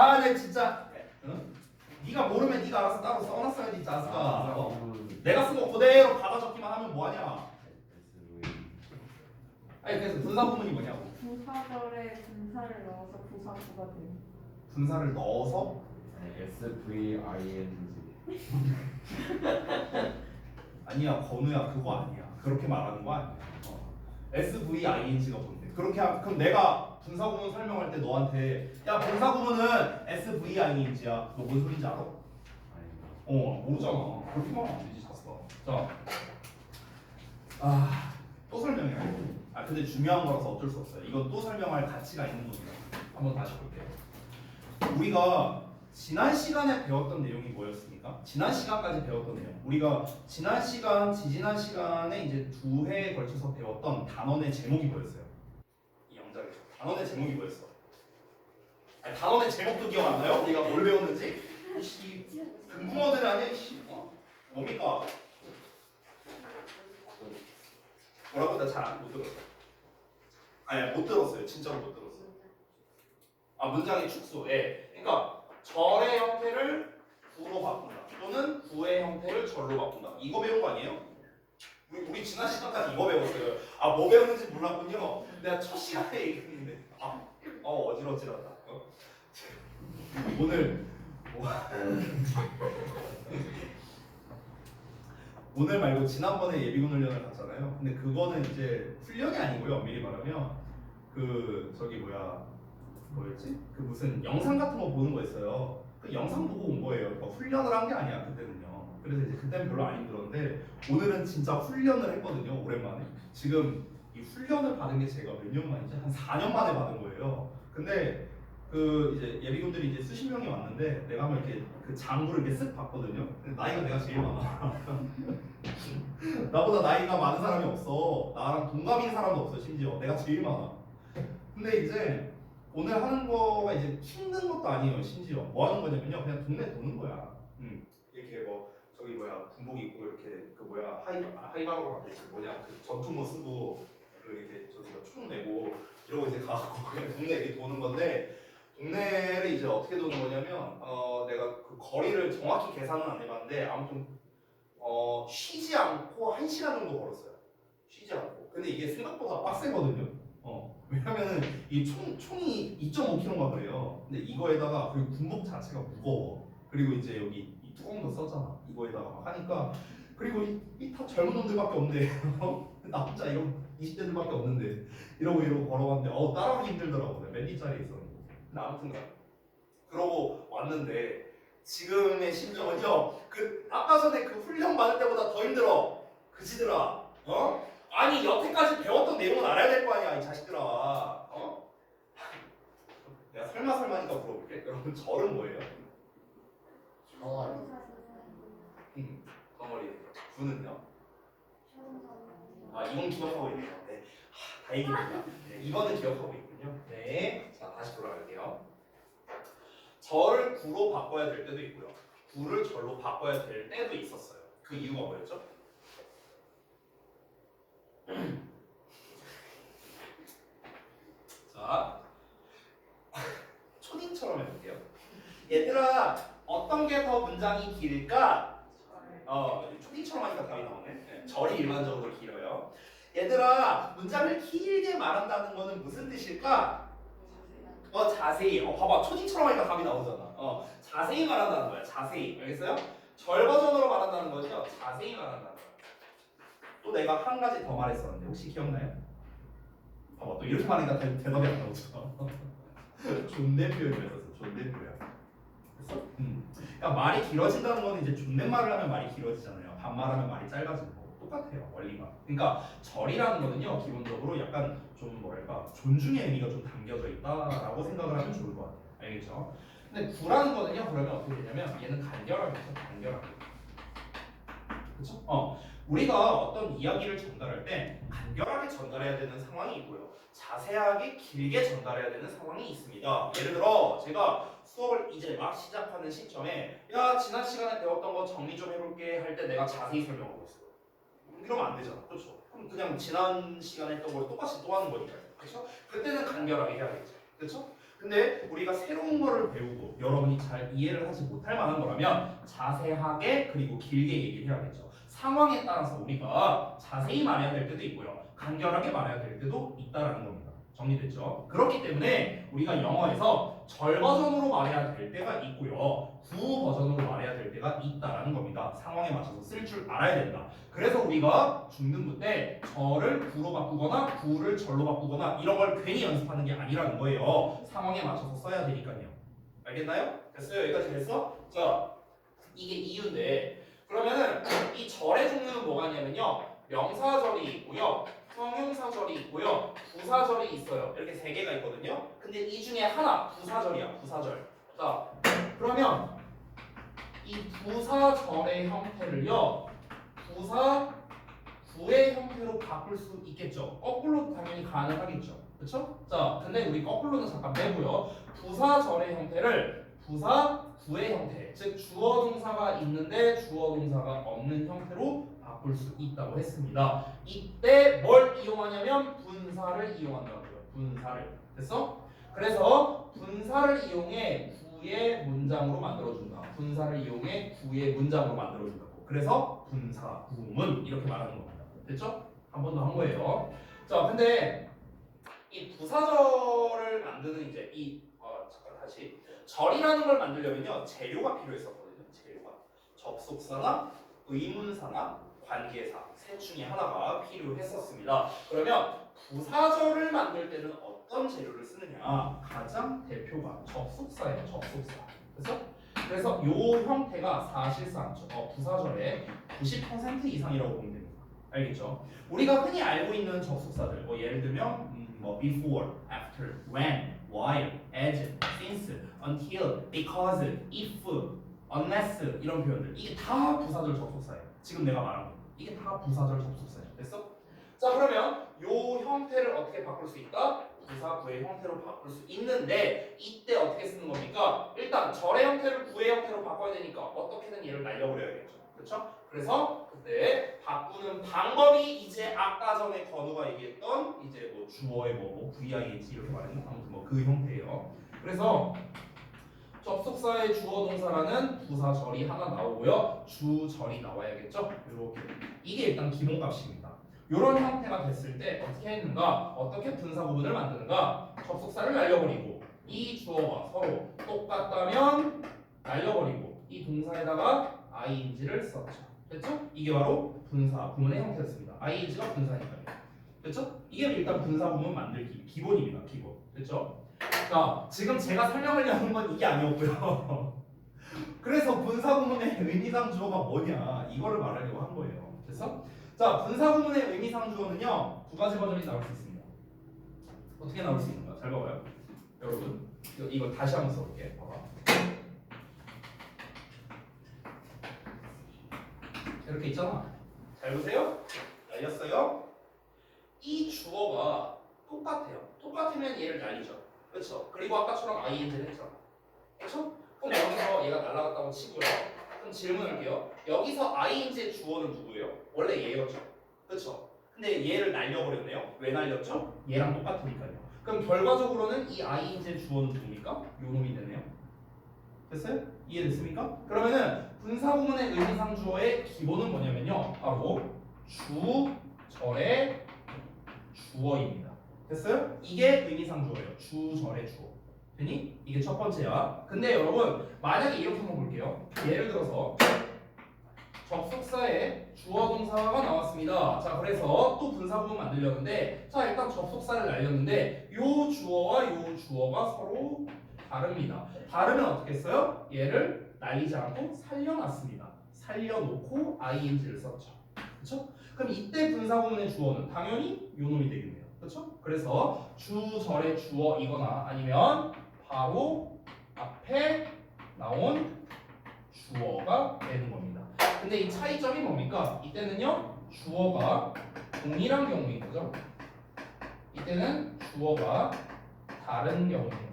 아, 내 진짜. 응? 네가 모르면 네가 알아서 따로 써놨어야지 자스가. 내가 쓴 거 그대로 받아 적기만 하면 뭐하냐? 아니 그래서 분사 구문이 뭐냐고? 부사절에 분사를 넣어서 부사구가 돼요. 분사를 넣어서 SVING. 아니야 건우야 그거 아니야. 그렇게 말하는 거 아니야. SVING가 뭔데? 그럼 내가 분사 구문 설명할 때 너한테 야 분사 구문은 SVING야. 너 뭔 소린지 알아? 모르잖아. 그렇게 말하면 안 되지 자스가. 자, 또 설명해. 근데 중요한 거라서 어쩔 수 없어요. 이건 또 설명할 가치가 있는 겁니다. 한번 다시 볼게요. 우리가 지난 시간에 배웠던 내용이 뭐였습니까? 지난 시간까지 배웠던 내용. 우리가 지난 시간, 지지난 시간에 이제 2회에 걸쳐서 배웠던 단원의 제목이 뭐였어요? 이 영작에서 단원의 제목이 뭐였어? 아니, 단원의 제목도 기억 안 나요? 우리가 뭘 배웠는지? 이 금붕어들 아니야? 뭡니까? 뭐라고? 나 잘 못 들었어. 아니 못 들었어요. 진짜로 못 들었어요. 문장의 축소. 예. 그러니까 절의 형태를 구로 바꾼다. 또는 구의 형태를 절로 바꾼다. 이거 배운 거 아니에요? 우리 지난 시간까지 이거 배웠어요. 뭐 배웠는지 몰랐군요. 내가 첫 시간에 얘기했는데 어지러지하다. 오늘 오늘 말고 지난번에 예비군 훈련을 갔잖아요. 근데 그거는 이제 훈련이 아니고요. 미리 말하면 뭐였지? 그 무슨 영상 같은 거 보는 거였어요. 그 영상 보고 온 거예요. 그러니까 훈련을 한 게 아니야 그때는요. 그래서 이제 그때는 별로 안 힘들었는데 오늘은 진짜 훈련을 했거든요. 오랜만에. 지금 이 훈련을 받은 게 제가 몇 년 만이지? 한 4년 만에 받은 거예요. 근데 그 이제 예비군들이 이제 수십 명이 왔는데 내가 한번 이렇게 그 장구를 이렇게 쓱 봤거든요. 근데 나이가 내가 제일 많아. 나보다 나이가 많은 사람이 없어. 나랑 동갑인 사람도 없어. 심지어 내가 제일 많아. 근데 이제 오늘 하는 거가 이제 힘든 것도 아니에요. 심지어 뭐 하는 거냐면요, 그냥 동네 도는 거야. 이렇게 군복 입고 이렇게 하이바로 그 전투모 쓰고 이렇게 총 내고 이러고 이제 가고 그냥 동네 이렇게 도는 건데, 동네를 이제 어떻게 도는 거냐면 내가 그 거리를 정확히 계산은 안 해봤는데 아무튼 쉬지 않고 1시간 정도 걸었어요. 쉬지 않고. 근데 이게 생각보다 빡세거든요. 왜냐면은 이 총이 2.5kg인가 그래요. 근데 이거에다가 그리고 군복 자체가 무거워. 그리고 이제 여기 이 뚜껑도 써잖아. 이거에다가 막 하니까, 그리고 이 다 젊은 놈들밖에 없는데 나 혼자 이런 20대들밖에 없는데 이러고 걸어갔는데 따라가기 힘들더라고. 맨 뒷자리에 있었는데. 근데 아무튼간 그러고 왔는데 지금의 심정은요, 그 아까 전에 그 훈련 받을 때보다 더 힘들어. 그지들아. 아니 여태까지 배웠던 내용은 알아야 될 거 아니야 이 자식들아. 내가 설마니까 물어볼게. 여러분 절은 뭐예요? 덩어리. 구는요? 이건 기억하고 있네요. 네. 다행입니다. 네, 이거는 기억하고 있군요. 네. 자, 다시 돌아갈게요. 절을 구로 바꿔야 될 때도 있고요. 구를 절로 바꿔야 될 때도 있었어요. 그 이유가 뭐였죠? 자, 초딩처럼 해볼게요. 얘들아, 어떤 게 더 문장이 길까? 초딩처럼 하니까 답이 나오네. 네, 절이 일반적으로 길어요. 얘들아, 문장을 길게 말한다는 거는 무슨 뜻일까? 자세히. 봐봐, 초딩처럼 하니까 답이 나오잖아. 자세히 말한다는 거야. 자세히. 알겠어요? 절 버전으로 말한다는 거죠. 자세히 말한다는 거야. 또 내가 한 가지 더 말했었는데 혹시 기억나요? 봐봐, 또 이렇게 말하니까 대답이 안 나오죠. 존댓 표현을 했었어. 존댓 표현. 그래서 그러니까 말이 길어진다는 거는 이제 존댓말을 하면 말이 길어지잖아요. 반말하면 말이 짧아지는 거 똑같아요. 원리가. 그러니까 절이라는 거는요, 기본적으로 약간 좀 존중의 의미가 좀 담겨져 있다라고 생각을 하면 좋을 것 같아요. 알겠죠? 근데 구라는 거는요, 그러면 어떻게 되냐면 얘는 간결하겠죠. 간결하게. 그렇죠? 우리가 어떤 이야기를 전달할 때 간결하게 전달해야 되는 상황이 있고요, 자세하게 길게 전달해야 되는 상황이 있습니다. 예를 들어 제가 수업을 이제 막 시작하는 시점에 야, 지난 시간에 배웠던 거 정리 좀 해볼게 할 때 내가 자세히 설명하고 있어요. 이러면 안 되잖아. 그렇죠? 그럼 그냥 지난 시간에 했던 걸 똑같이 또 하는 거니까요. 그렇죠? 그때는 간결하게 해야겠죠. 그렇죠? 근데 우리가 새로운 거를 배우고 여러분이 잘 이해를 하지 못할 만한 거라면 자세하게 그리고 길게 얘기를 해야겠죠. 상황에 따라서 우리가 자세히 말해야 될 때도 있고요. 간결하게 말해야 될 때도 있다라는 겁니다. 정리됐죠? 그렇기 때문에 우리가 영어에서 절 버전으로 말해야 될 때가 있고요. 구 버전으로 말해야 될 때가 있다라는 겁니다. 상황에 맞춰서 쓸 줄 알아야 된다. 그래서 우리가 중등부 때 절을 구로 바꾸거나 구를 절로 바꾸거나 이런 걸 괜히 연습하는 게 아니라는 거예요. 상황에 맞춰서 써야 되니까요. 알겠나요? 됐어요? 여기까지 됐어? 자, 이게 이유인데 그러면은 이 절의 종류는 뭐가 있냐면요. 명사절이 있고요. 형용사절이 있고요. 부사절이 있어요. 이렇게 세 개가 있거든요. 근데 이 중에 하나 부사절이야. 부사절. 자, 그러면 이 부사절의 형태를요. 부사 구의 형태로 바꿀 수 있겠죠. 거꾸로도 당연히 가능하겠죠. 그렇죠? 자, 근데 우리 거꾸로는 잠깐 빼고요. 부사절의 형태를 부사 구의 형태, 즉 주어 동사가 있는데 주어 동사가 없는 형태로 바꿀 수 있다고 했습니다. 이때 뭘 이용하냐면 분사를 이용한다고요. 분사를. 됐어? 그래서 분사를 이용해 구의 문장으로 만들어준다. 분사를 이용해 구의 문장으로 만들어준다고. 그래서 분사, 구문 이렇게 말하는 겁니다. 됐죠? 한 번 더 한 거예요. 자, 근데 이 부사절을 만드는 이제 잠깐 다시 절이라는 걸 만들려면요 재료가 필요했었거든요. 재료가 접속사나 의문사나 관계사 셋 중에 하나가 필요했었습니다. 그러면 부사절을 만들 때는 어떤 재료를 쓰느냐? 가장 대표가 접속사예요. 접속사. 그래서 요 형태가 사실상 부사절의 90% 이상이라고 보면 됩니다. 알겠죠? 우리가 흔히 알고 있는 접속사들 뭐 예를 들면 before, after, when, while, as, since, until, because, if, unless 이런 표현들 이게 다 부사절 접속사예요. 지금 내가 말한 거 이게 다 부사절 접속사예요. 됐어? 자, 그러면 요 형태를 어떻게 바꿀 수 있다? 부사 구의 형태로 바꿀 수 있는데 이때 어떻게 쓰는 겁니까? 일단 절의 형태를 구의 형태로 바꿔야 되니까 어떻게든 얘를 날려버려야겠죠. 그렇죠? 그래서 그때 바꾸는 방법이 이제 아까 전에 건우가 얘기했던 이제 뭐 주어의 VING 이렇게 말했나? 아무튼 그 형태예요. 그래서 접속사의 주어 동사라는 부사절이 하나 나오고요. 주절이 나와야겠죠? 이렇게 이게 일단 기본값입니다. 이런 형태가 됐을 때 어떻게 했는가? 어떻게 분사 구문을 만드는가? 접속사를 날려버리고 이 주어가 서로 똑같다면 날려버리고 이 동사에다가 ing를 썼죠. 됐죠? 이게 바로 분사 구문의 형태였습니다. ing가 분사니까요. 됐죠? 이게 일단 분사 구문 만들기 기본입니다. 기본. 됐죠? 자, 지금 제가 설명하려는 건 이게 아니었고요. 그래서 분사 구문의 의미상 주어가 뭐냐 이거를 말하려고 한 거예요. 됐어? 자, 분사 구문의 의미상 주어는요 두 가지 버전이 나올 수 있습니다. 어떻게 나올 수 있는가? 잘 봐봐요. 여러분 이거 다시 한번 써볼게. 봐봐. 이렇게 있잖아. 잘 보세요. 날렸어요. 이 주어가 똑같아요. 똑같으면 얘를 날리죠. 그렇죠? 그리고 아까처럼 ing를 했잖아. 그렇죠? 그럼 여기서 얘가 날아갔다고 치고요. 그럼 질문할게요. 여기서 ing의 주어는 누구예요? 원래 얘였죠. 그렇죠? 근데 얘를 날려버렸네요. 왜 날렸죠? 얘랑 똑같으니까요. 그럼 결과적으로는 이 ing의 주어는 누굽니까? 요 놈이 되네요. 됐어요? 이해됐습니까? 그러면은 분사구문의 의미상 주어의 기본은 뭐냐면요. 바로 주절의 주어입니다. 됐어요? 이게 의미상 주어예요. 주절의 주어. 되니? 이게 첫 번째야. 근데 여러분 만약에 이렇게 한번 볼게요. 예를 들어서 접속사에 주어 동사가 나왔습니다. 자, 그래서 또 분사구문 만들려는데 자, 일단 접속사를 날렸는데 요 주어와 요 주어가 서로 다릅니다. 다르면 어떻게 했어요? 얘를 날리지 않고 살려놨습니다. 살려놓고 ing를 썼죠. 그렇죠? 그럼 이때 분사구문의 주어는 당연히 요 놈이 되겠네요. 그렇죠? 그래서 주절의 주어이거나 아니면 바로 앞에 나온 주어가 되는 겁니다. 근데 이 차이점이 뭡니까? 이때는요 주어가 동일한 경우인 거죠. 이때는 주어가 다른 경우인 거죠.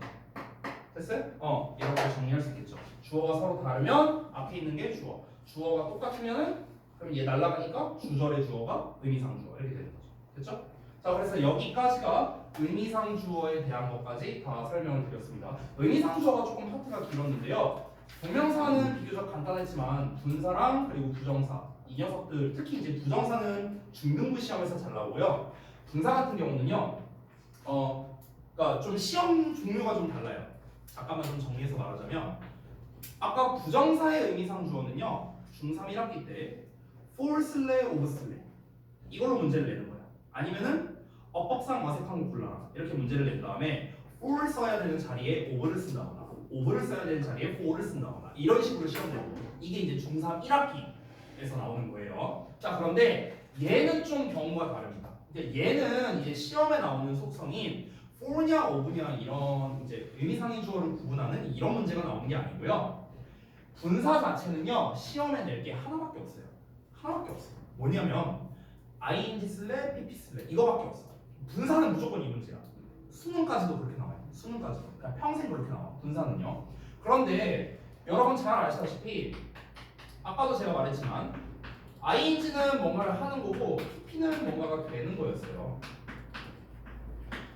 됐어요? 이렇게 정리할 수 있겠죠. 주어가 서로 다르면 앞에 있는 게 주어. 주어가 똑같으면은 그럼 얘 날라가니까 주절의 주어가 의미상 주어 이렇게 되는 거죠. 됐죠? 자, 그래서 여기까지가 의미상 주어에 대한 것까지 다 설명을 드렸습니다. 의미상 주어가 조금 파트가 길었는데요. 동명사는 비교적 간단했지만 분사랑 그리고 부정사 이 녀석들 특히 이제 부정사는 중등부 시험에서 잘 나오고요. 분사 같은 경우는요. 그러니까 좀 시험 종류가 좀 달라요. 잠깐만 좀 정리해서 말하자면 아까 부정사의 의미상 주어는요. 중3 1학기 때 for/, of/, 이걸로 문제를 내는 거야. 아니면은 어법상 어색한 거 골라라 이렇게 문제를 낸 다음에 for 써야 되는 자리에 of를 쓴다거나 of를 써야 되는 자리에 for를 쓴다거나 이런 식으로 시험 내고 이게 이제 중3 1학기에서 나오는 거예요. 자 그런데 얘는 좀 경우가 다릅니다. 근데 얘는 이제 시험에 나오는 속성인 for냐 of냐 이런 이제 의미상의 주어를 구분하는 이런 문제가 나오는 게 아니고요. 분사 자체는요 시험에 낼 게 하나밖에 없어요. 하나밖에 없어요. 뭐냐면 ing 쓸래, pp 쓸래 이거밖에 없어. 분사는 무조건 이 문제야. 수능까지도 그렇게 나와요. 수능까지도. 그냥 평생 그렇게 나와. 분사는요. 그런데 여러분 잘 아시다시피 아까도 제가 말했지만 ing는 뭔가를 하는 거고 pp는 뭔가가 되는 거였어요.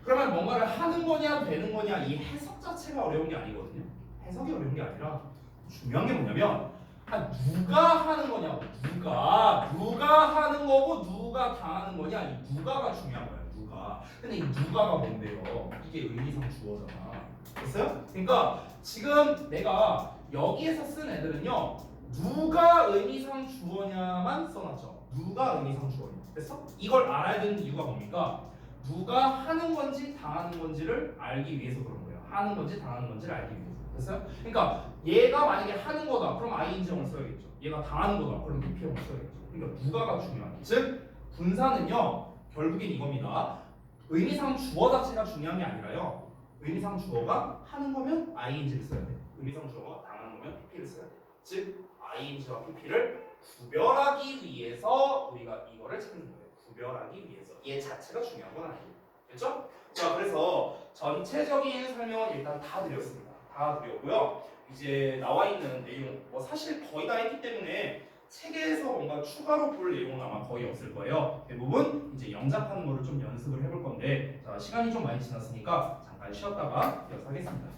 그러면 뭔가를 하는 거냐 되는 거냐 이 해석 자체가 어려운 게 아니거든요. 해석이 어려운 게 아니라 중요한 게 뭐냐면 누가 하는 거냐고. 누가 하는 거고 누가 당하는 거냐 이 누가가 중요한 거야. 누가. 근데 이 누가가 뭔데요? 이게 의미상 주어잖아. 됐어요? 그러니까 지금 내가 여기에서 쓴 애들은요 누가 의미상 주어냐만 써놨죠. 누가 의미상 주어냐. 됐어? 이걸 알아야 되는 이유가 뭡니까? 누가 하는 건지 당하는 건지를 알기 위해서 그런 거예요. 하는 건지 당하는 건지를 알기 위해서. 됐어요? 그러니까 얘가 만약에 하는 거다. 그럼 ing형을 써야겠죠. 얘가 당하는 거다. 그럼 pp형을 써야겠죠. 그러니까 누가가 중요한. 즉 분사는요 결국엔 이겁니다. 의미상 주어 자체가 중요한 게 아니라요. 의미상 주어가 하는 거면 ing를 써야 돼. 의미상 주어가 당하는 거면 pp를 써야 돼. 즉 ing와 pp를 구별하기 위해서 우리가 이거를 찾는 거예요. 구별하기 위해서. 얘 자체가 중요한 건 아니에요. 됐죠? 자, 그래서 전체적인 설명은 일단 다 드렸습니다. 다 드렸고요. 이제 나와 있는 내용, 뭐 사실 거의 다 했기 때문에 책에서 뭔가 추가로 볼 내용은 아마 거의 없을 거예요. 대부분 이제 영작하는 거를 좀 연습을 해볼 건데, 자, 시간이 좀 많이 지났으니까 잠깐 쉬었다가 이어서 하겠습니다.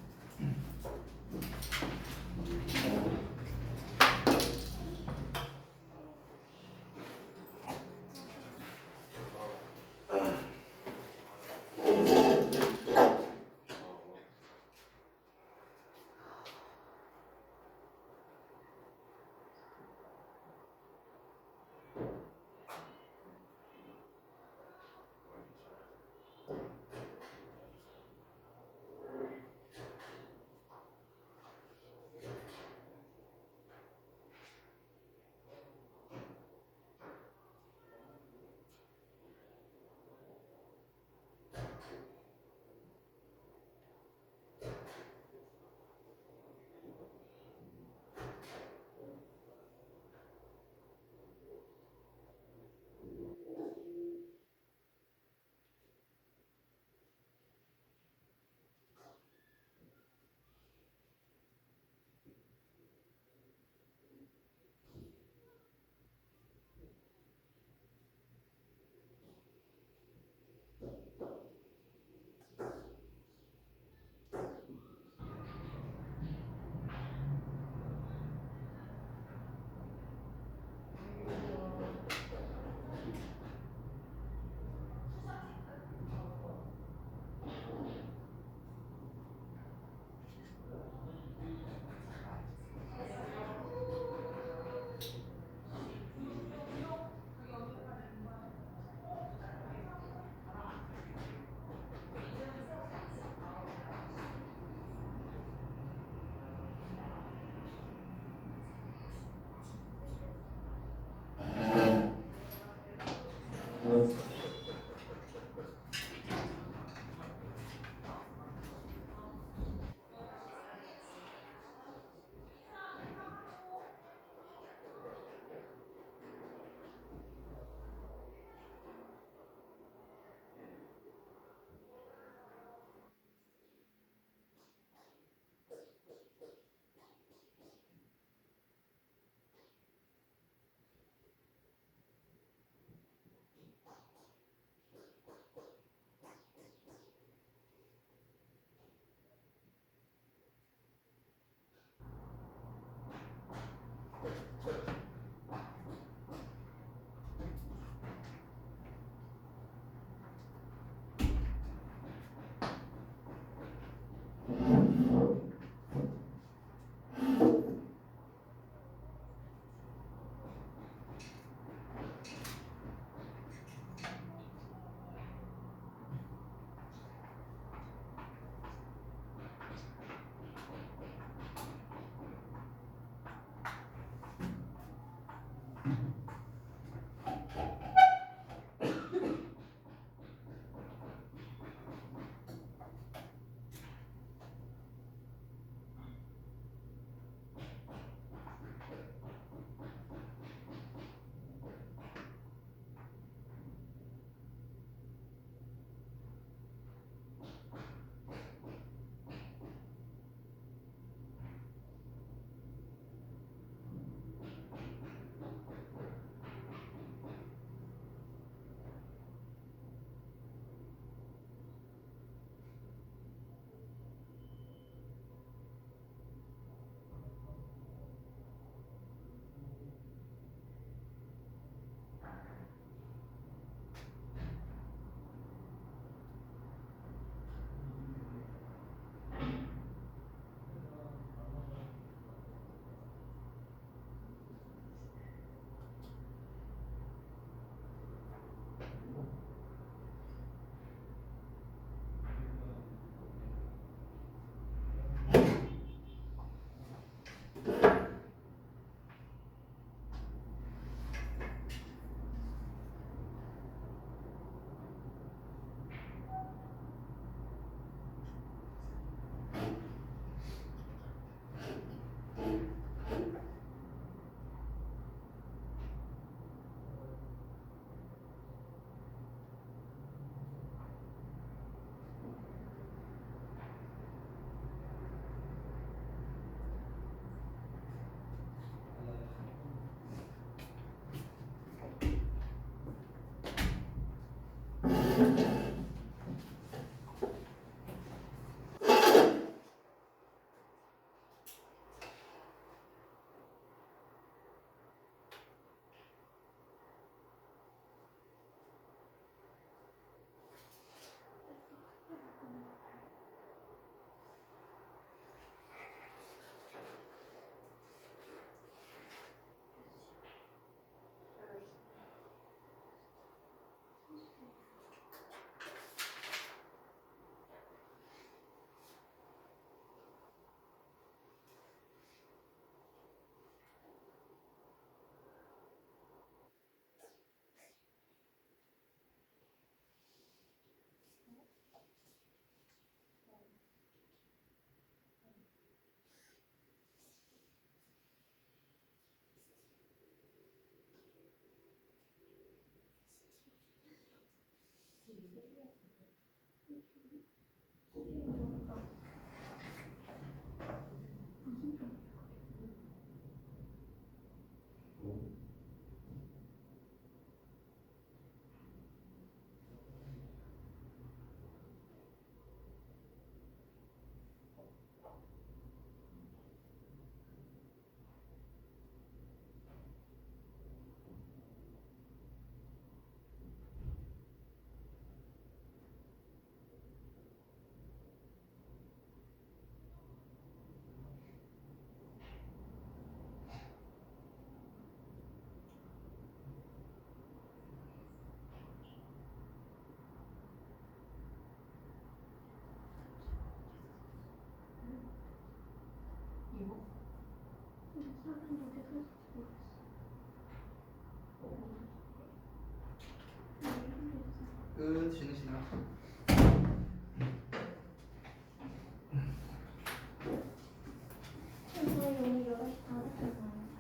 끝. 쉬는 시간.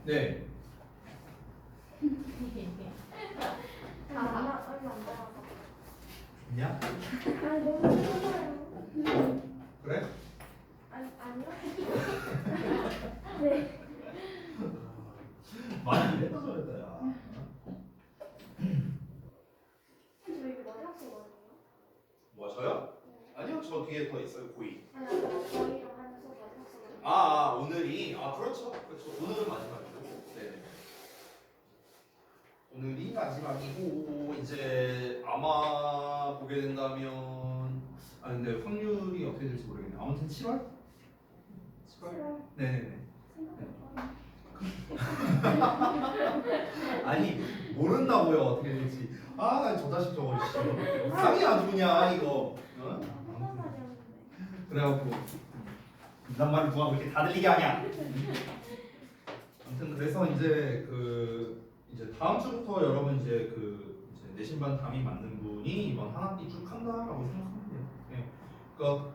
네. 좋냐? 그래? 많이 이랬다 저랬다 야. 뭐 저요? 아니요 저 뒤에 더 있어요 고이. 오늘이 그렇죠 오늘은 마지막이고 네네 오늘이 마지막이고 이제 아마 보게 된다면 근데 확률이 어떻게 될지 모르겠네. 아무튼 7월? 7월? 네네네. 아니 모른다고요 어떻게 될지. 저 자식 저거 상이 아주 그냥 이거. 그래갖고 이런 말을 누가 그렇게 다 들리게 하냐. 아무튼 그래서 이제 이제 다음 주부터 여러분 이제 이제 내신반 담임 맞는 분이 이번 한 학기 쭉 한다라고 생각하면 돼요. 네. 그러니까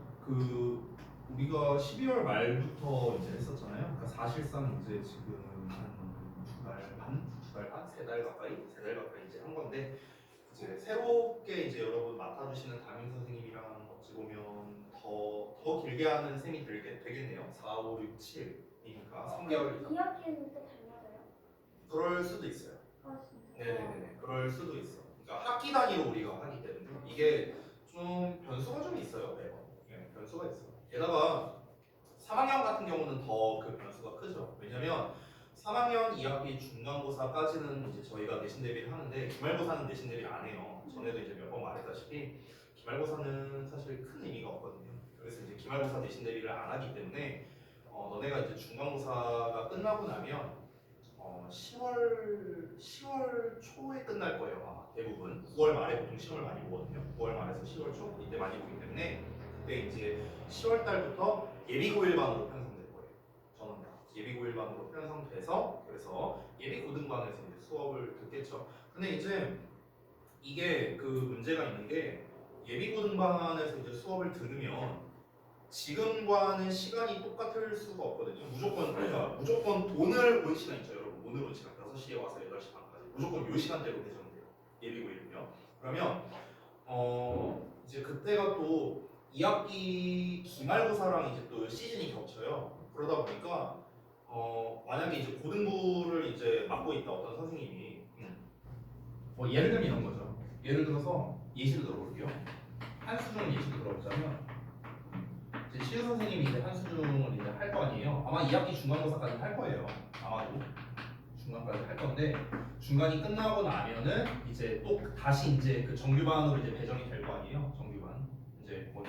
우리가 12월 말부터 이제 했었잖아요. 그러니까 사실상 이제 지금 한 두 달 반, 세 달 가까이 이제 한 건데 이제 새롭게 이제 여러분 맡아주시는 담임 선생님이랑 어찌 보면 더 길게 하는 셈이 되겠네요. 4, 5, 6, 7이니까 3개월. 2학기에는 또 달라져요? 그럴 수도 있어요. 진짜? 네네네. 그럴 수도 있어. 그러니까 학기 단위로 우리가 하기 때문에 이게 좀 변수가 좀 있어요. 매번. 네, 변수가 있어요. 게다가 3학년 같은 경우는 더 그 변수가 크죠. 왜냐면 3학년 2학기 중간고사까지는 이제 저희가 내신 대비를 하는데 기말고사는 내신 대비 안 해요. 전에도 이제 몇 번 말했다시피 기말고사는 사실 큰 의미가 없거든요. 그래서 이제 기말고사 내신 대비를 안 하기 때문에 너네가 이제 중간고사가 끝나고 나면 10월 초에 끝날 거예요. 아마 대부분 9월 말에 보통 시험을 많이 보거든요. 9월 말에서 10월 초 이때 많이 보기 때문에 그때 이제 10월 달부터 예비고일반으로 편성될 거예요. 전원 다 예비고일반으로 편성돼서 그래서 예비고등반에서 이제 수업을 듣겠죠. 근데 이제 이게 문제가 있는 게 예비고등반에서 이제 수업을 들으면 지금과는 시간이 똑같을 수가 없거든요. 무조건 오늘 온 시간 있죠, 여러분. 오늘 온 시간 6시에 와서 8시 반까지 무조건 요 시간대로 배정돼요. 예비고일은요. 그러면 이제 그때가 또 2학기 기말고사랑 이제 또 시즌이 겹쳐요. 그러다 보니까 만약에 이제 고등부를 이제 맡고 있다 어떤 선생님이 예를 들면 이런 거죠. 예를 들어서 예시를 들어볼게요. 한수중 예시를 들어보자면 이제 시우 선생님이 이제 한수중을 이제 할 거 아니에요. 아마 2학기 중간고사까지 할 거예요. 아마도 중간까지 할 건데 중간이 끝나고 나면은 이제 또 다시 이제 그 정규반으로 이제 배정이 될 거 아니에요. 정규반 이제 뭐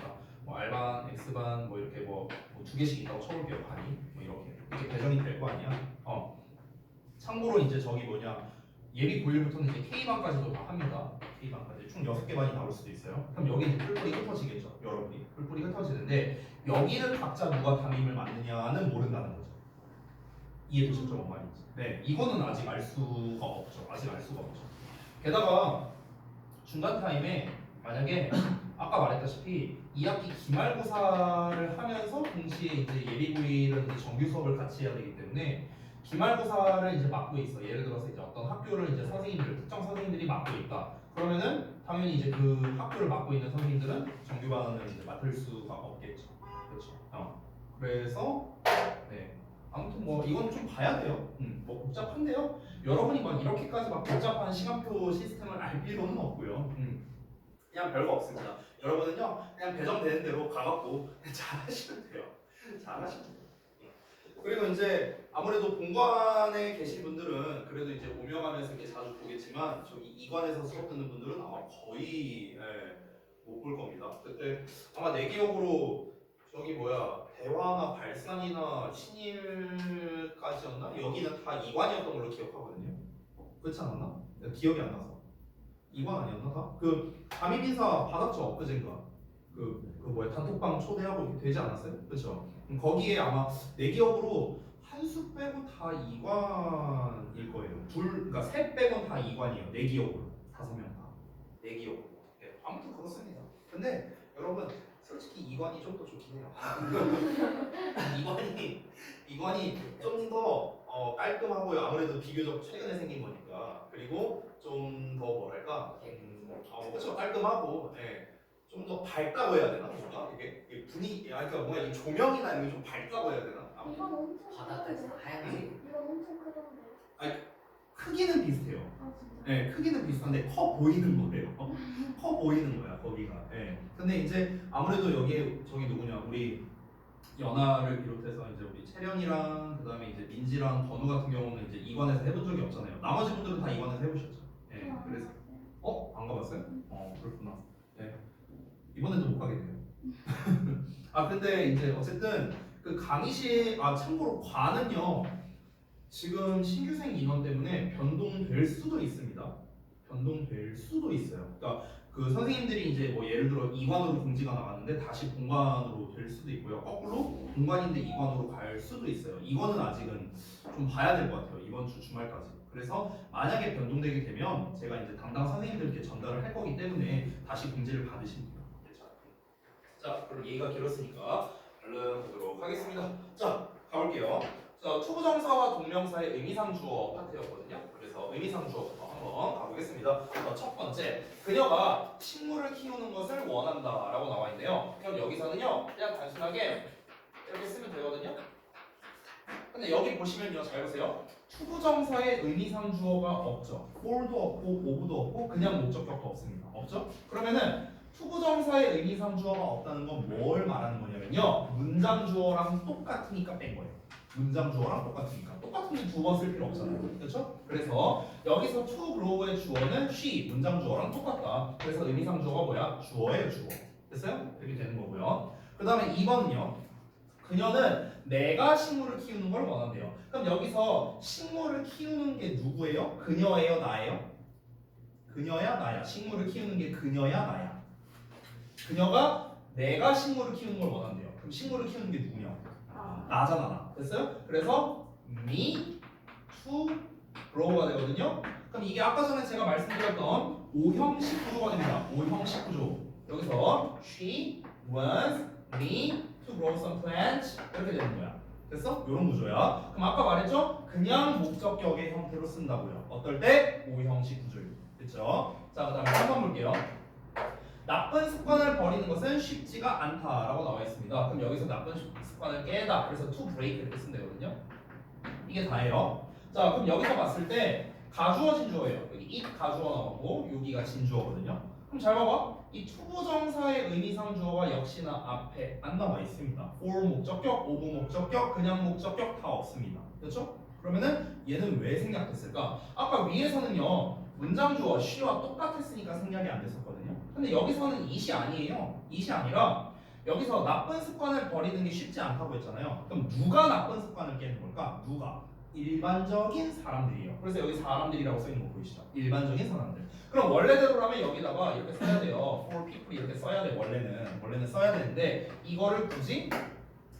R반, X반 뭐 이렇게 뭐 두 개씩 있다고 쳐볼게요. 반이 뭐 이렇게 배정이 될 거 아니야. 참고로 이제 저기 예비 고1부터는 이제 K반까지도 다 합니다. K반까지 총 6개 반이 나올 수도 있어요. 그럼 여기 이제 뿔뿔이 흩어지겠죠. 여러분이 뿔뿔이 흩어지는데 여기는 각자 누가 담임을 맡느냐는 모른다는 거죠. 이해되셨죠? 뭔 말인지. 네, 이거는 아직 알 수가 없죠. 게다가 중간 타임에 만약에 아까 말했다시피 2학기 기말고사를 하면서 동시에 이제 예비고일은 이제 정규 수업을 같이 해야 되기 때문에 기말고사를 이제 맡고 있어. 예를 들어서 이제 어떤 학교를 이제 특정 선생님들이 맡고 있다. 그러면은 당연히 이제 그 학교를 맡고 있는 선생님들은 정규반을 이제 맡을 수가 없겠죠. 그렇죠. 그래서 네. 아무튼 이건 좀 봐야 돼요. 복잡한데요. 여러분이 이렇게까지 복잡한 시간표 시스템을 알 필요는 없고요. 그냥 별거 없습니다. 여러분은요 그냥 배정되는 대로 가갖고 잘하시면 돼요. 그리고 이제 아무래도 본관에 계신 분들은 그래도 이제 오며가면서 이렇게 자주 보겠지만 저기 이관에서 수업 듣는 분들은 아마 거의 못 볼 겁니다. 그때 아마 내 기억으로 대화나 발산이나 신일까지였나? 여기는 다 이관이었던 걸로 기억하거든요. 그렇지 않았나? 기억이 안 나서. 이관 아니었나 다? 담임 인사 받았죠 엊그젠가. 단톡방 초대하고 이렇게 되지 않았어요? 그렇죠? 거기에 아마 내 기억으로 한 수 빼고 다 이관일 거예요. 그러니까 셋 빼고 다 이관이에요. 내 기억으로 5명 다. 내 기억으로. 네, 아무튼 그렇습니다. 근데 여러분 솔직히 이관이 좀 더 좋긴 해요. 이관이 좀 더 깔끔하고요. 아무래도 비교적 최근에 생긴 거니까. 그리고 좀 더 뭐랄까, 그렇죠, 깔끔하고, 예, 좀 더 밝다고 해야 되나 뭔가 이게 분위기, 그러니까 뭔가 이 조명이나 이런 게 좀 밝다고 해야 되나? 이건 엄청 바닷가에서 크던데. 하얀색. 이건 엄청 크던데. 크기는 비슷해요. 아 진짜. 네, 크기는 비슷한데 커 보이는 거예요. 커 보이는 거야 거기가. 예. 근데 이제 아무래도 여기에 저기 누구냐, 우리 연아를 비롯해서 이제 우리 채련이랑 그다음에 이제 민지랑 건우 같은 경우는 이제 이관에서 해본 적이 없잖아요. 나머지 분들은 다 이관에서 해보셨죠. 예. 그래서 안 가봤어요? 그렇구나. 예. 이번에도 못 가게 돼요. 아 근데 이제 어쨌든 그 강의실, 참고로 과는요 지금 신규생 인원 때문에 변동될 수도 있습니다. 변동될 수도 있어요. 그러니까 그 선생님들이 이제 뭐 예를 들어 2관으로 공지가 나갔는데 다시 본관으로 될 수도 있고요. 거꾸로 본관인데 2관으로 갈 수도 있어요. 이거는 아직은 좀 봐야 될 것 같아요. 이번 주 주말까지. 그래서 만약에 변동되게 되면 제가 이제 담당 선생님들께 전달을 할 거기 때문에 다시 공지를 받으십니다. 자, 그럼 얘기가 길었으니까 얼른 보도록 하겠습니다. 자, 가볼게요. 자, 투부정사와 동명사의 의미상 주어 파트였거든요. 그래서 의미상 주어부터 한번 가보겠습니다. 첫 번째, 그녀가 식물을 키우는 것을 원한다라고 나와 있네요. 그럼 여기서는요, 그냥 단순하게 이렇게 쓰면 되거든요. 근데 여기 보시면요, 잘 보세요. 투부정사의 의미상 주어가 없죠. for도 없고 ove도 없고 그냥 목적격도 없습니다. 없죠? 그러면은 투부정사의 의미상 주어가 없다는 건 뭘 말하는 거냐면요, 문장 주어랑 똑같으니까 뺀 거예요. 문장 주어랑 똑같으니까. 똑같은데 두 번 쓸 필요 없잖아요. 그렇죠? 그래서 여기서 to grow의 주어는 she, 문장 주어랑 똑같다. 그래서 의미상 주어가 뭐야? 주어예요, 주어. 됐어요? 이렇게 되는 거고요. 그 다음에 2번은요. 그녀는 내가 식물을 키우는 걸 원한대요. 그럼 여기서 식물을 키우는 게 누구예요? 그녀예요, 나예요? 그녀야, 나야. 식물을 키우는 게 그녀야, 나야. 그녀가 내가 식물을 키우는 걸 원한대요. 그럼 식물을 키우는 게 누구냐? 나잖아, 나. 됐어요? 그래서 me to grow가 되거든요. 그럼 이게 아까 전에 제가 말씀드렸던 O형식 구조가 됩니다. O형식 구조. 여기서 she wants me to grow some plants 이렇게 되는 거야. 됐어? 이런 구조야. 그럼 아까 말했죠? 그냥 목적격의 형태로 쓴다고요. 어떨 때? O형식 구조예요. 됐죠? 자, 그 다음에 3번 볼게요. 나쁜 습관을 버리는 것은 쉽지가 않다라고 나와 있습니다. 그럼 여기서 나쁜 습관을 깨다. 그래서 to break 이렇게 쓰면 되거든요. 이게 다예요. 자, 그럼 여기서 봤을 때 가주어 진주어예요. 여기 it 가주어 나오고 여기가 진주어거든요. 그럼 잘 봐봐. 이 투부정사의 의미상 주어가 역시나 앞에 안 나와 있습니다. for 목적격, of 목적격, 그냥 목적격 다 없습니다. 그렇죠? 그러면은 얘는 왜 생략됐을까? 아까 위에서는요 문장 주어 she와 똑같았으니까 생략이 안 됐었거든요. 근데 여기서는 it이 아니에요. it이 아니라 여기서 나쁜 습관을 버리는 게 쉽지 않다고 했잖아요. 그럼 누가 나쁜 습관을 깨는 걸까? 누가? 일반적인 사람들이에요. 그래서 여기 사람들이라고 써 있는 거 보이시죠? 일반적인 사람들. 그럼 원래대로라면 여기다가 이렇게 써야 돼요. for people 이렇게 써야 돼. 원래는 써야 되는데 이거를 굳이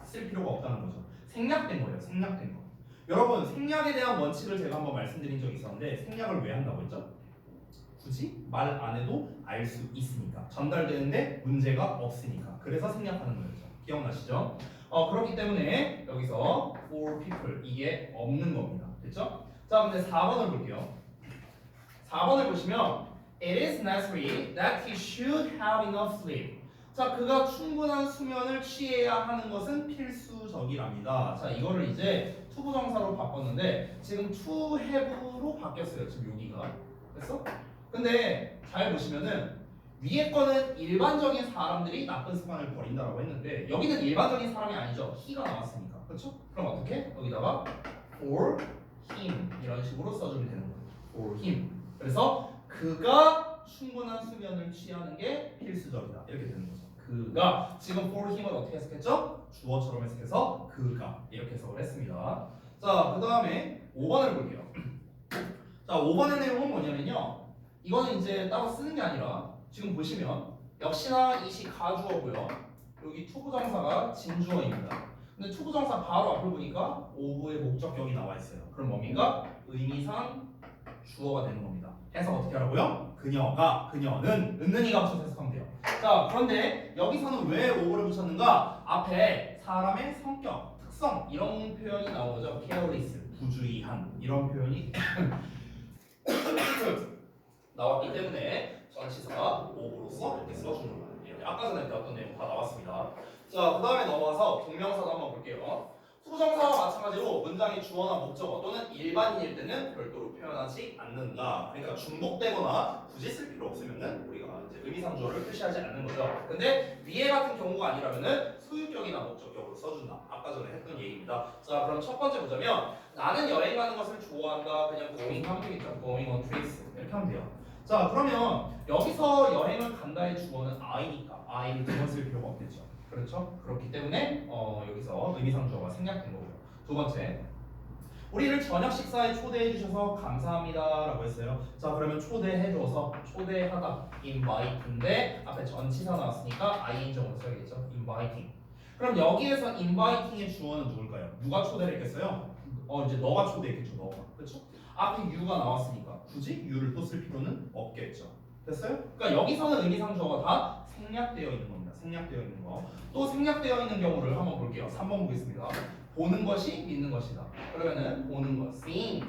쓸 필요가 없다는 거죠. 생략된 거예요. 생략된 거. 여러분, 생략에 대한 원칙을 제가 한번 말씀드린 적이 있었는데 생략을 왜 한다고 했죠? 굳이 말 안 해도 알 수 있으니까. 전달되는데 문제가 없으니까. 그래서 생략하는 거였죠. 기억나시죠? 그렇기 때문에 여기서 for people 이게 없는 겁니다. 됐죠? 자, 근데 4번을 볼게요. 4번을 보시면 It is necessary that he should have enough sleep. 자, 그가 충분한 수면을 취해야 하는 것은 필수적이랍니다. 자, 이거를 이제 투부정사로 바꿨는데 지금 to have로 바뀌었어요. 지금 여기가. 됐어? 근데 잘 보시면은 위에 거는 일반적인 사람들이 나쁜 습관을 버린다라고 했는데 여기는 일반적인 사람이 아니죠. he가 나왔으니까. 그렇죠? 그럼 어떻게? 여기다가 for him 이런 식으로 써주면 되는 거예요. for him. 그래서 그가 충분한 수면을 취하는 게 필수적이다. 이렇게 되는 거죠. 그가 지금 for him은 어떻게 해석했죠? 주어처럼 해석해서 그가 이렇게 해석을 했습니다. 자, 그 다음에 5번을 볼게요. 자, 5번의 내용은 뭐냐면요. 이거는 이제 따로 쓰는 게 아니라 지금 보시면 역시나 이시 가주어고요. 여기 투부정사가 진주어입니다. 근데 투부정사 바로 앞을 보니까 오브의 목적격이 나와 있어요. 그럼 뭡니까? 의미상 주어가 되는 겁니다. 해석 어떻게 하라고요? 그녀가, 그녀는, 은는이가 붙여서 해석하면 돼요. 자, 그런데 여기서는 왜 오브를 붙였는가? 앞에 사람의 성격, 특성 이런 표현이 나온 거죠. careless, 부주의한 이런 표현이 나왔기 때문에 전치사가 오브로서 이렇게 써주는 거예요. 이렇게 아까 전에 배웠던 내용 다 나왔습니다. 자, 그 다음에 넘어가서 동명사도 한번 볼게요. 투부정사와 마찬가지로 문장의 주어나 목적어 또는 일반인일 때는 별도로 표현하지 않는다. 그러니까 중복되거나 굳이 쓸 필요 없으면은 우리가 이제 의미상주어를 표시하지 않는 거죠. 근데 위에 같은 경우가 아니라면은 소유격이나 목적격으로 써준다. 아까 전에 했던 얘기입니다. 자, 그럼 첫 번째 보자면 나는 여행 가는 것을 좋아한다. 그냥 going 하면 되겠죠. going on trips 이렇게 하면 돼요. 자, 그러면 여기서 여행을 간다의 주어는 I니까 I를 두 번 쓸 필요가 없겠죠. 그렇죠? 그렇기 때문에 여기서 의미상주어가 생략된 거고요. 두 번째, 우리를 저녁 식사에 초대해 주셔서 감사합니다라고 했어요. 자, 그러면 초대해줘서 초대하다 invite인데 앞에 전치사 나왔으니까 ing적으로 써야겠죠. inviting. 그럼 여기에서 inviting의 주어는 누굴까요? 누가 초대를 했겠어요? 이제 너가 초대했겠죠. 너가. 그렇죠? 앞에 you가 나왔으니까 굳이 you를 또 쓸 필요는 없겠죠. 됐어요? 그러니까 여기서는 의미상주어가 다 생략되어 있는 겁니다. 생략되어 있는 거. 또 생략되어 있는 경우를 한번 볼게요. 3번 보겠습니다. 보는 것이 믿는 것이다. 그러면은 보는 것, seeing.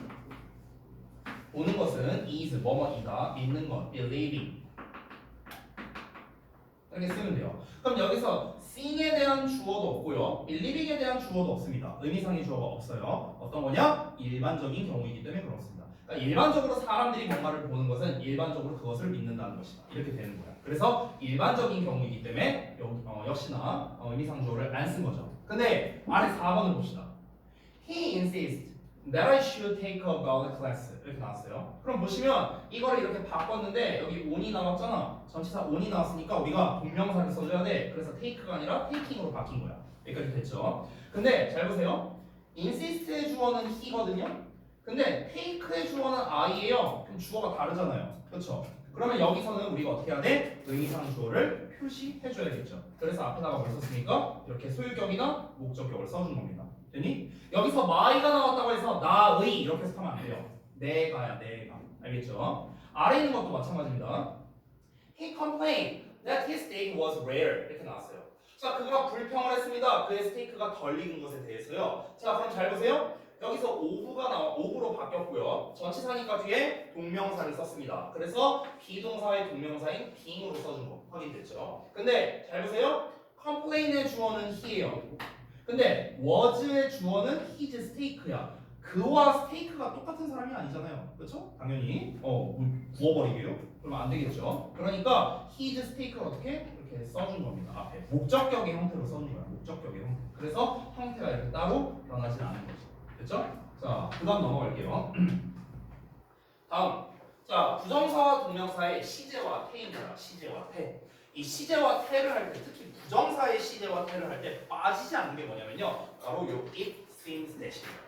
보는 것은 is, 뭐뭐이다. 믿는 것, believing. 이렇게 쓰면 돼요. 그럼 여기서 seeing에 대한 주어도 없고요. believing에 대한 주어도 없습니다. 의미상의 주어가 없어요. 어떤 거냐? 일반적인 경우이기 때문에 그렇습니다. 그러니까 일반적으로 사람들이 뭔가를 보는 것은 일반적으로 그것을 믿는다는 것이다. 이렇게 되는 거야. 그래서 일반적인 경우이기 때문에 역시나 의미상주어를 안 쓴 거죠. 근데 아래 4번을 봅시다. He insists that I should take a bio class 이렇게 나왔어요. 그럼 보시면 이거를 이렇게 바꿨는데 여기 on이 나왔잖아. 전치사 on이 나왔으니까 우리가 동명사를 써줘야 돼. 그래서 take가 아니라 taking으로 바뀐 거야. 여기까지 됐죠? 근데 잘 보세요. insist의 주어는 he거든요. 근데 take의 주어는 I예요. 그럼 주어가 다르잖아요. 그렇죠? 그러면 여기서는 우리가 어떻게 해야 돼? 의미상 주어를 표시해줘야겠죠. 그래서 앞에다가 뭘 썼습니까? 이렇게 소유격이나 목적격을 써준 겁니다. 됐니? 여기서 my가 나왔다고 해서 나의 이렇게 해석하면 안 돼요. 내가야 내가. 알겠죠? 아래 있는 것도 마찬가지입니다. He complained that his steak was rare 이렇게 나왔어요. 자, 그가 불평을 했습니다. 그의 스테이크가 덜 익은 것에 대해서요. 자, 그럼 잘 보세요. 여기서 오브로 바뀌었고요. 전치사니까 뒤에 동명사를 썼습니다. 그래서 비동사의 동명사인 being으로 써준 거 확인됐죠? 근데 잘 보세요. complain의 주어는 he예요. 근데 was의 주어는 his steak야. 그와 스테이크가 똑같은 사람이 아니잖아요. 그렇죠? 당연히 구워버리게요? 그러면 안 되겠죠. 그러니까 his steak를 어떻게 이렇게 써준 겁니다. 앞에 목적격의 형태로 써준 거야. 목적격의 형태. 그래서 형태가 이렇게 따로 변하지 않은 거죠. 됐죠? 자, 그다음 넘어갈게요. 다음, 자 부정사와 동명사의 시제와 태입니다. 시제와 태. 이 시제와 태를 할 때, 특히 부정사의 시제와 태를 할 때 빠지지 않는 게 뭐냐면요, 바로 요 it seems that입니다.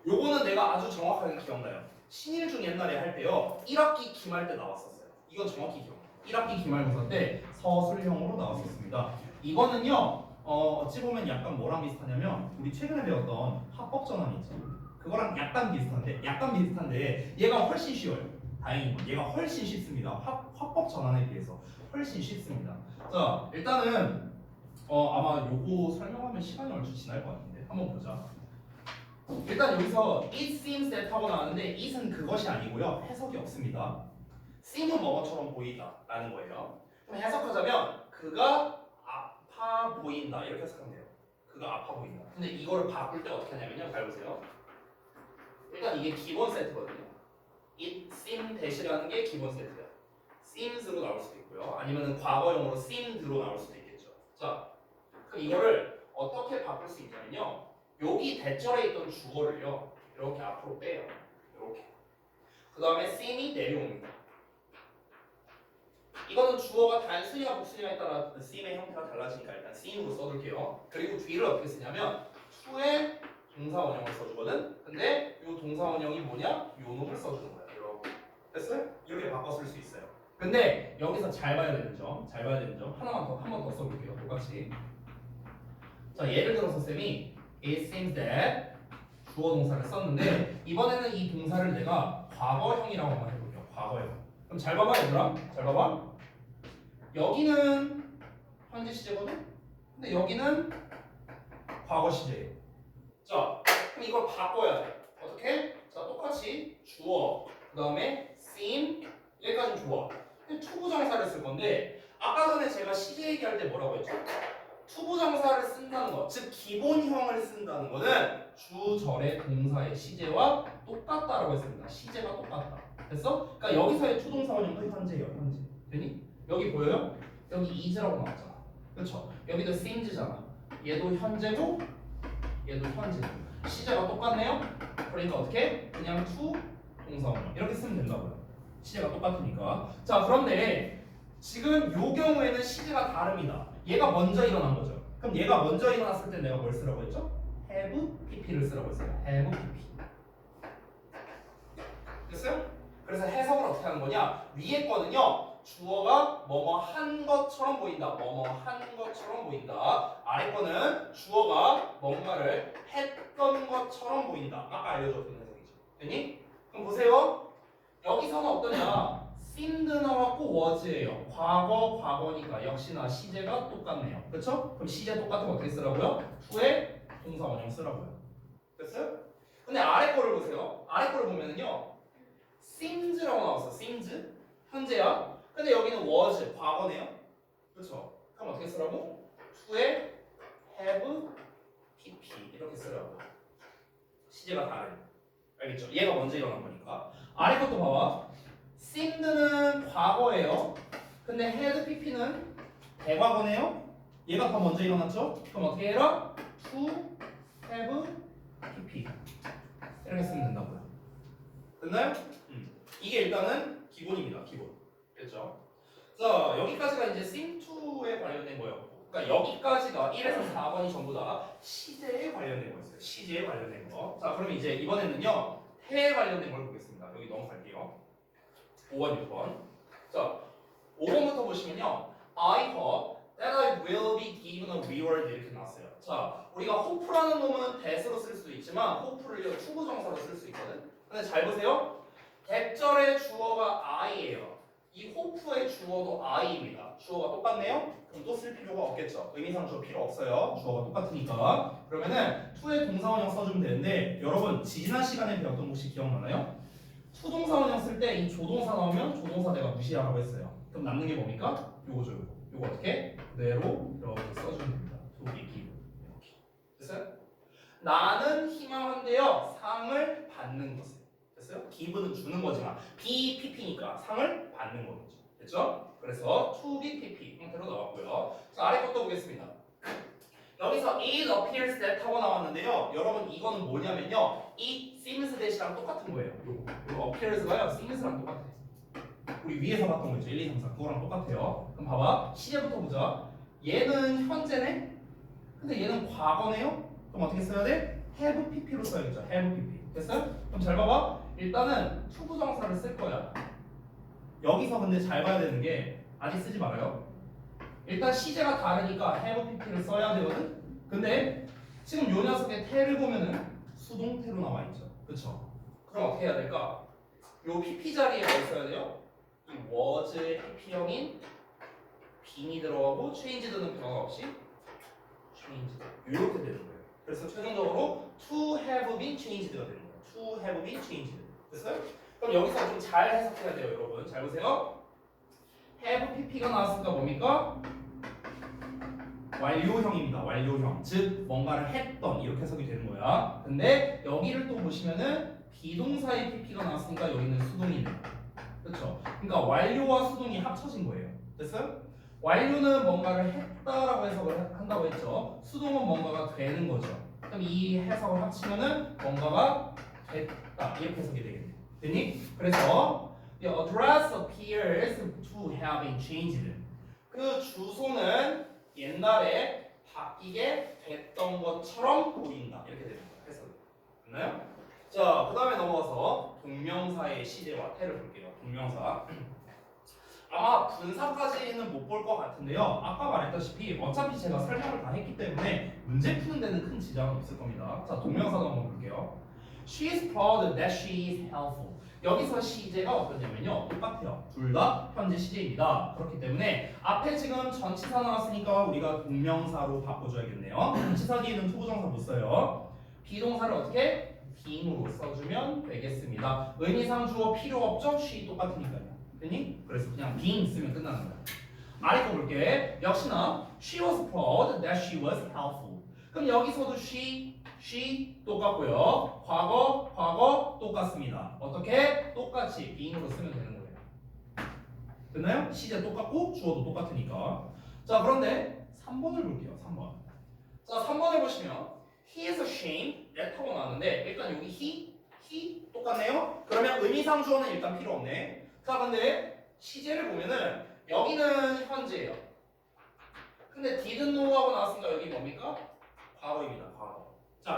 요거는 내가 아주 정확하게 기억나요. 신일중 옛날에 할 때요, 1학기 기말 때 나왔었어요. 이건 정확히 기억나요. 1학기 기말고사 때 서술형으로 나왔었습니다. 이거는요, 어찌 보면 약간 뭐랑 비슷하냐면 우리 최근에 배웠던 합법전환 있죠. 그거랑 약간 비슷한데 얘가 훨씬 쉬워요. 다행인 건 얘가 훨씬 쉽습니다. 합법전환에 비해서 훨씬 쉽습니다. 자, 일단은 아마 요거 설명하면 시간이 얼추 지날 것 같은데 한번 보자. 일단 여기서 it seems that 하고 나왔는데 it은 그것이 아니고요, 해석이 없습니다. seem은 뭐뭐처럼 보이다 라는 거예요. 그럼 해석하자면 그가 아파 보인다 이렇게 해석하면 돼요. 그가 아파 보인다. 근데 이거를 바꿀 때 어떻게 하냐면요, 잘 보세요. 일단 이게 기본 세트거든요. it seemed that이라는 게 기본 세트예요. seems로 나올 수도 있고요, 아니면 과거용으로 seemed로 나올 수도 있겠죠. 자, 그럼 이거를 어떻게 바꿀 수 있냐면요, 여기 대절에 있던 주어를요 이렇게 앞으로 빼요. 이렇게. 그 다음에 seem이 내려옵니다. 이거는 주어가 단순이나 복순이냐에 따라 seem의 형태가 달라지니까 일단 seem으로 써둘게요. 그리고 뒤를 어떻게 쓰냐면 to에 동사 원형을 써주거든. 근데 이 동사 원형이 뭐냐? 요 놈을 써주는 거야. 이렇게. 됐어요? 이렇게 바꿔 쓸 수 있어요. 근데 여기서 잘 봐야 되는 점, 한 번 더 써볼게요. 똑같이. 자, 예를 들어서 쌤이 it seems that 주어 동사를 썼는데 이번에는 이 동사를 내가 과거형이라고 한번 해볼게요. 과거형. 그럼 잘 봐봐 얘들아. 잘 봐봐. 여기는 현재 시제거든. 근데 여기는 과거 시제예요. 자, 그럼 이걸 바꿔야 돼. 어떻게? 자, 똑같이 주어, 그 다음에 seem, 여기까지는 좋아. 근데 투부정사를 쓸 건데 아까 전에 제가 시제 얘기할 때 뭐라고 했죠? 투부정사를 쓴다는 거, 즉 기본형을 쓴다는 거는 주절의 동사의 시제와 똑같다라고 했습니다. 시제가 똑같다. 됐어? 그러니까 여기서의 투동사 원형도 현재예요. 현재. 되니? 여기 보여요? 여기 is라고 나왔잖아. 그렇죠? 여기도 seems잖아. 얘도 현재고 얘도 현재고. 시제가 똑같네요. 그러니까 어떻게? 그냥 투 동사 원형 이렇게 쓰면 된다고요. 시제가 똑같으니까. 자, 그런데 지금 요 경우에는 시제가 다릅니다. 얘가 먼저 일어난 거죠. 그럼 얘가 먼저 일어났을 때 내가 뭘 쓰라고 했죠? have pp를 쓰라고 했어요. have pp. 됐어요? 그래서 해석을 어떻게 하는 거냐? 위에 거는요. 주어가 뭐뭐 한 것처럼 보인다. 뭐뭐 한 것처럼 보인다. 아래 거는 주어가 뭔가를 했던 것처럼 보인다. 아까 알려줬던 해석이죠. 됐니? 그럼 보세요. 여기서는 어떠냐? seemed 나왔고 was예요. 과거, 과거니까 역시나 시제가 똑같네요. 그렇죠? 그럼 시제 똑같으면 어떻게 쓰라고요? to의 동사 원형 쓰라고요. 됐어요? 근데 아래 거를 보세요. 아래 거를 보면은요. seems라고 나왔어. seems. 현재야. 근데 여기는 was, 과거네요. 그렇죠? 그럼 어떻게 쓰라고? to의 have, pp 이렇게 쓰라고. 시제가 다른. 알겠죠? 얘가 먼저 일어난 거니까. 아래 것도 봐봐. seemed는 과거예요. 근데 had, pp는 대과거네요. 얘가 더 먼저 일어났죠? 그럼 어떻게 해라? to have, pp 이렇게 쓰면 된다고요. 됐나요? 이게 일단은 기본입니다. 기본. 됐죠? 자, 여기까지가 이제 sim2에 관련된 거였고, 그러니까 여기까지가 1에서 4번이 전부 다 시제에 관련된 거였어요. 시제에 관련된 거. 자, 그럼 이제 이번에는요 태에 관련된 걸 보겠습니다. 여기 넘어갈게요. 5번, 6번. 자, 5번부터 보시면요. I hope that I will be given a reward 이렇게 나왔어요. 자, 우리가 hope라는 놈은 that으로 쓸 수도 있지만 hope를 투부정사로 쓸 수 있거든. 근데 잘 보세요. 대절의 주어가 I예요. 이 hope의 주어도 I입니다. 주어가 똑같네요. 그럼 또 쓸 필요가 없겠죠. 의미상 주어 필요 없어요. 주어가 똑같으니까. 그러면은 to의 동사원형 써주면 되는데 여러분 지난 시간에 배웠던 거 혹시 기억나나요? 투동사원형 쓸 때 이 조동사 나오면 조동사 내가 무시하라고 했어요. 그럼 남는 게 뭡니까? 요거죠. 요거 어떻게? 그대로 이렇게 써주면 됩니다. to be given. 이렇게. 됐어요? 나는 희망한데요. 상을 받는 것을. 됐어요? give는 주는 거지만 be pp니까 상을 받는 거겠죠. 됐죠? 그래서 to be pp 형태로 나왔고요. 자, 아래 것도 보겠습니다. 여기서 it appears that 하고 나왔는데요. 여러분 이거는 뭐냐면요. it seems that이랑 똑같은 거예요. 요거 appears가요. seems랑 똑같아. 우리 위에서 봤던 거 있죠. 1, 2, 3, 4 그거랑 똑같아요. 그럼 봐봐. 시제부터 보자. 얘는 현재네. 근데 얘는 과거네요. 그럼 어떻게 써야 돼? have pp로 써야겠죠. have pp. 됐어요? 그럼 잘 봐봐. 일단은 투부정사를 쓸 거야. 여기서 근데 잘 봐야 되는 게 아직 쓰지 말아요. 일단 시제가 다르니까 have pp를 써야 되거든. 근데 지금 요 녀석의 태를 보면은 수동태로 나와 있죠. 그렇죠? 그럼 어떻게 해야 될까? 요 pp 자리에 뭐 써야 돼요? 이 was의 pp형인 being이 들어가고 changed는 변화 없이 changed 이렇게 되는 거예요. 그래서 최종적으로 to have been changed가 되는 거예요. to have been changed. 됐어요? 그럼 여기서 좀 잘 해석해야 돼요, 여러분. 잘 보세요. have pp가 나왔으니까 뭡니까? 완료형입니다. 완료형. 즉 뭔가를 했던 이렇게 해석이 되는 거야. 근데 여기를 또 보시면은 비동사의 pp가 나왔으니까 여기는 수동이네요. 그렇죠? 그러니까 완료와 수동이 합쳐진 거예요. 됐어요? 완료는 뭔가를 했다라고 해석을 한다고 했죠. 수동은 뭔가가 되는 거죠. 그럼 이 해석을 합치면은 뭔가가 됐다 이렇게 해석이 되겠네요. 됐니? 그래서 the address appears to have been changed. 그 주소는 옛날에 바뀌게 됐던 것처럼 보인다 이렇게 되는 거예요. 해석이 됐나요? 자, 그 다음에 넘어가서 동명사의 시제와 태를 볼게요. 동명사. 아마 분사까지는 못 볼 것 같은데요. 아까 말했다시피 어차피 제가 설명을 다 했기 때문에 문제 푸는 데는 큰 지장은 없을 겁니다. 자, 동명사도 한번 볼게요. She is proud that she is helpful. 여기서 시제가 어떠냐면요. 똑같아요. 둘 다 현재 시제입니다. 그렇기 때문에 앞에 지금 전치사 나왔으니까 우리가 동명사로 바꿔줘야겠네요. 전치사 뒤에는 투부정사 못 써요. 비동사를 어떻게? being으로 써주면 되겠습니다. 의미상 주어 필요 없죠? she 똑같으니까요. 됐니? 그래서 그냥 being 쓰면 끝나는 거야. 아래 거 볼게. 역시나 she was proud that she was helpful. 그럼 여기서도 she 똑같고요. 과거 똑같습니다. 어떻게? 똑같이 being으로 쓰면 되는 거예요. 됐나요? 시제 똑같고 주어도 똑같으니까. 자, 그런데 3번을 볼게요. 3번. 자, 3번을 보시면 he is ashamed that하고 나왔는데 일단 여기 he 똑같네요. 그러면 의미상 주어는 일단 필요 없네. 자, 근데 시제를 보면은 여기는 현재예요. 근데 didn't know하고 나왔으니까 여기 뭡니까? 과거입니다. 과거.